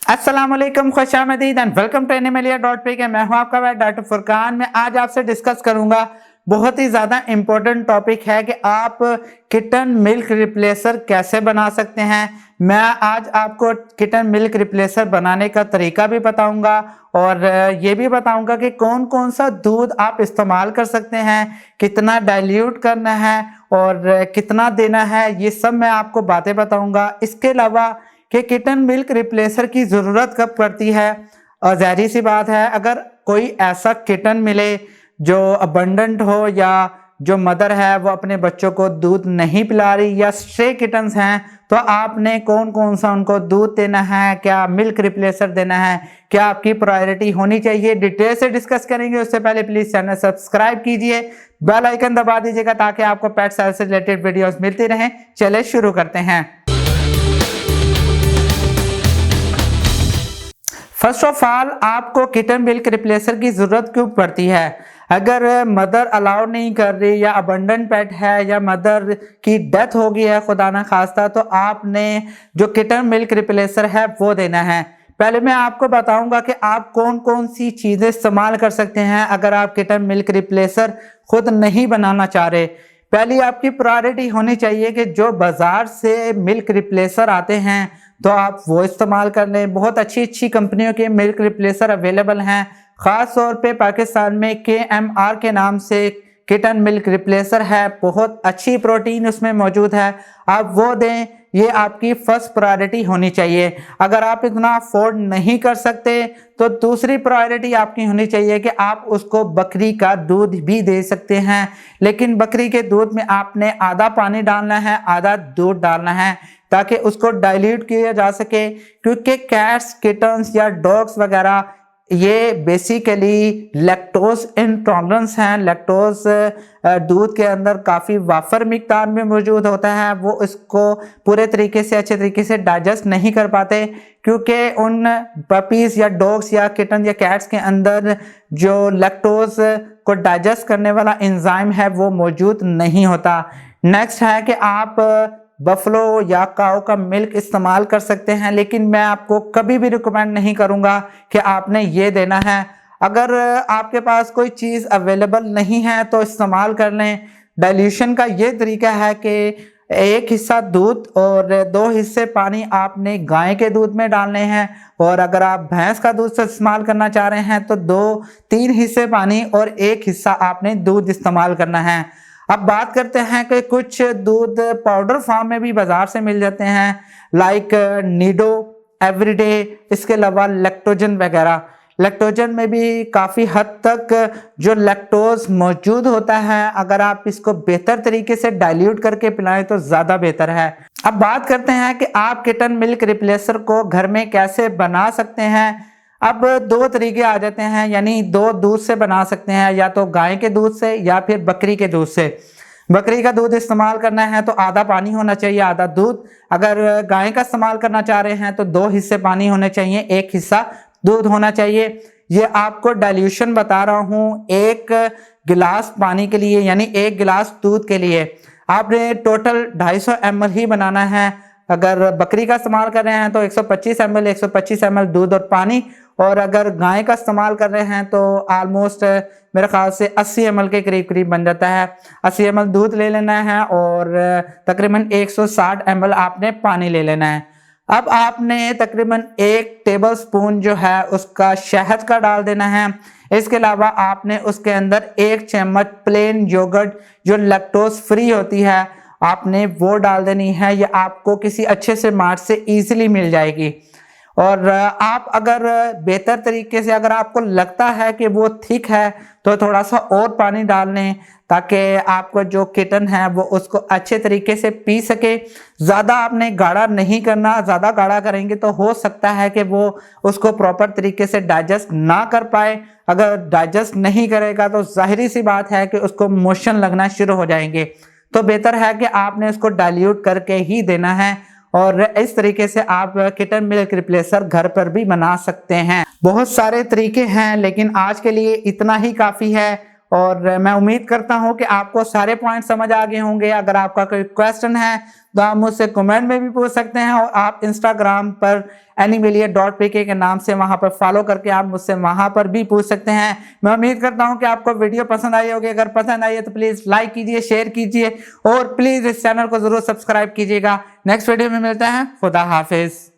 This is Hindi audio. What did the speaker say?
अस्सलामुअलैकुम, खुशामदीद एंड वेलकम टू animalia.pk। मैं हूं आपका भाई डॉक्टर फुरकान। मैं आज आपसे डिस्कस करूंगा, बहुत ही ज़्यादा इम्पोर्टेंट टॉपिक है कि आप किटन मिल्क रिप्लेसर कैसे बना सकते हैं। मैं आज आपको किटन मिल्क रिप्लेसर बनाने का तरीका भी बताऊंगा और ये भी बताऊंगा कि कौन कौन सा दूध आप इस्तेमाल कर सकते हैं, कितना डाइल्यूट करना है और कितना देना है, ये सब मैं आपको बातें बताऊंगा। इसके अलावा कि किटन मिल्क रिप्लेसर की ज़रूरत कब पड़ती है, और जाहिर सी बात है अगर कोई ऐसा किटन मिले जो अबंडेंट हो या जो मदर है वो अपने बच्चों को दूध नहीं पिला रही या स्ट्रे किटन्स हैं, तो आपने कौन कौन सा उनको दूध देना है, क्या मिल्क रिप्लेसर देना है, क्या आपकी प्रायोरिटी होनी चाहिए, डिटेल से डिस्कस करेंगे। उससे पहले प्लीज़ चैनल सब्सक्राइब कीजिए, बेल आइकन दबा दीजिएगा ताकि आपको पेट हेल्थ से रिलेटेड वीडियोस मिलती रहें। चलिए शुरू करते हैं। फर्स्ट ऑफ ऑल, आपको किटन मिल्क रिप्लेसर की ज़रूरत क्यों पड़ती है? अगर मदर अलाउ नहीं कर रही या अबंडेंट पेट है या मदर की डेथ हो गई है खुदा ना खास्ता, तो आपने जो किटन मिल्क रिप्लेसर है वो देना है। पहले मैं आपको बताऊंगा कि आप कौन कौन सी चीज़ें इस्तेमाल कर सकते हैं अगर आप किटन मिल्क रिप्लेसर खुद नहीं बनाना चाह रहे। पहली आपकी प्रायोरिटी होनी चाहिए कि जो बाज़ार से मिल्क रिप्लेसर आते हैं तो आप वो इस्तेमाल कर लें। बहुत अच्छी अच्छी कंपनियों के मिल्क रिप्लेसर अवेलेबल हैं। ख़ास तौर पे पाकिस्तान में KMR के नाम से किटन मिल्क रिप्लेसर है, बहुत अच्छी प्रोटीन उसमें मौजूद है, आप वो दें। ये आपकी फर्स्ट प्रायोरिटी होनी चाहिए। अगर आप इतना अफोर्ड नहीं कर सकते तो दूसरी प्रायोरिटी आपकी होनी चाहिए कि आप उसको बकरी का दूध भी दे सकते हैं, लेकिन बकरी के दूध में आपने आधा पानी डालना है, आधा दूध डालना है ताकि उसको डाइल्यूट किया जा सके। क्योंकि कैट्स, किटन्स या डॉग्स वगैरह ये बेसिकली लैक्टोज इंटॉलरेंस हैं। लैक्टोज दूध के अंदर काफ़ी वाफर मिकदार में मौजूद होता है, वो इसको पूरे तरीके से अच्छे तरीके से डाइजेस्ट नहीं कर पाते क्योंकि उन पपीज़ या डॉग्स या किटन या कैट्स के अंदर जो लैक्टोज को डाइजेस्ट करने वाला एंजाइम है वो मौजूद नहीं होता। नेक्स्ट है कि आप बफलो या काऊ का मिल्क इस्तेमाल कर सकते हैं, लेकिन मैं आपको कभी भी रिकमेंड नहीं करूंगा कि आपने ये देना है। अगर आपके पास कोई चीज़ अवेलेबल नहीं है तो इस्तेमाल कर लें। डाइल्यूशन का ये तरीका है कि एक हिस्सा दूध और 2 हिस्से पानी आपने गाय के दूध में डालने हैं, और अगर आप भैंस का दूध से इस्तेमाल करना चाह रहे हैं तो 2-3 हिस्से पानी और 1 हिस्सा आपने दूध इस्तेमाल करना है। अब बात करते हैं कि कुछ दूध पाउडर फॉर्म में भी बाजार से मिल जाते हैं, लाइक नीडो, एवरीडे, इसके अलावा लैक्टोजन वगैरह। लैक्टोजन में भी काफ़ी हद तक जो लैक्टोज मौजूद होता है, अगर आप इसको बेहतर तरीके से डाइल्यूट करके पिलाएं तो ज़्यादा बेहतर है। अब बात करते हैं कि आप किटन मिल्क रिप्लेसर को घर में कैसे बना सकते हैं। अब 2 तरीके आ जाते हैं, यानी 2 दूध से बना सकते हैं, या तो गाय के दूध से या फिर बकरी के दूध से। बकरी का दूध इस्तेमाल करना है तो आधा पानी होना चाहिए, आधा दूध। अगर गाय का इस्तेमाल करना चाह रहे हैं तो 2 हिस्से पानी होने चाहिए, 1 हिस्सा दूध होना चाहिए। ये आपको डाइल्यूशन बता रहा हूँ 1 गिलास पानी के लिए, यानी 1 गिलास दूध के लिए आपने टोटल 250 ml ही बनाना है। अगर बकरी का इस्तेमाल कर रहे हैं तो 125 ml दूध और पानी, और अगर गाय का इस्तेमाल कर रहे हैं तो ऑलमोस्ट मेरे ख्याल से 80 ml के करीब करीब बन जाता है। 80 ml दूध ले लेना है और तकरीबन 160 ml आपने पानी ले लेना है। अब आपने तकरीबन 1 टेबल स्पून जो है उसका शहद का डाल देना है। इसके अलावा आपने उसके अंदर 1 चम्मच प्लेन योगर्ट जो लैक्टोज फ्री होती है आपने वो डाल देनी है। ये आपको किसी अच्छे से मार्ट से ईजिली मिल जाएगी। और आप अगर बेहतर तरीके से, अगर आपको लगता है कि वो थिक है तो थोड़ा सा और पानी डाल लें ताकि आपको जो किटन है वो उसको अच्छे तरीके से पी सके। ज़्यादा आपने गाढ़ा नहीं करना, ज़्यादा गाढ़ा करेंगे तो हो सकता है कि वो उसको प्रॉपर तरीके से डाइजेस्ट ना कर पाए। अगर डाइजेस्ट नहीं करेगा तो जाहिर सी बात है कि उसको मोशन लगना शुरू हो जाएंगे। तो बेहतर है कि आपने उसको डाइल्यूट करके ही देना है, और इस तरीके से आप किटन मिल्क रिप्लेसर घर पर भी बना सकते हैं। बहुत सारे तरीके हैं लेकिन आज के लिए इतना ही काफ़ी है। और मैं उम्मीद करता हूं कि आपको सारे पॉइंट समझ आ गए होंगे। अगर आपका कोई क्वेश्चन है तो आप मुझसे कमेंट में भी पूछ सकते हैं, और आप इंस्टाग्राम पर animalia.pk के नाम से वहां पर फॉलो करके आप मुझसे वहां पर भी पूछ सकते हैं। मैं उम्मीद करता हूं कि आपको वीडियो पसंद आई होगी। अगर पसंद आई है तो प्लीज लाइक कीजिए, शेयर कीजिए और प्लीज इस चैनल को जरूर सब्सक्राइब कीजिएगा। नेक्स्ट वीडियो में मिलते हैं। खुदा हाफिज।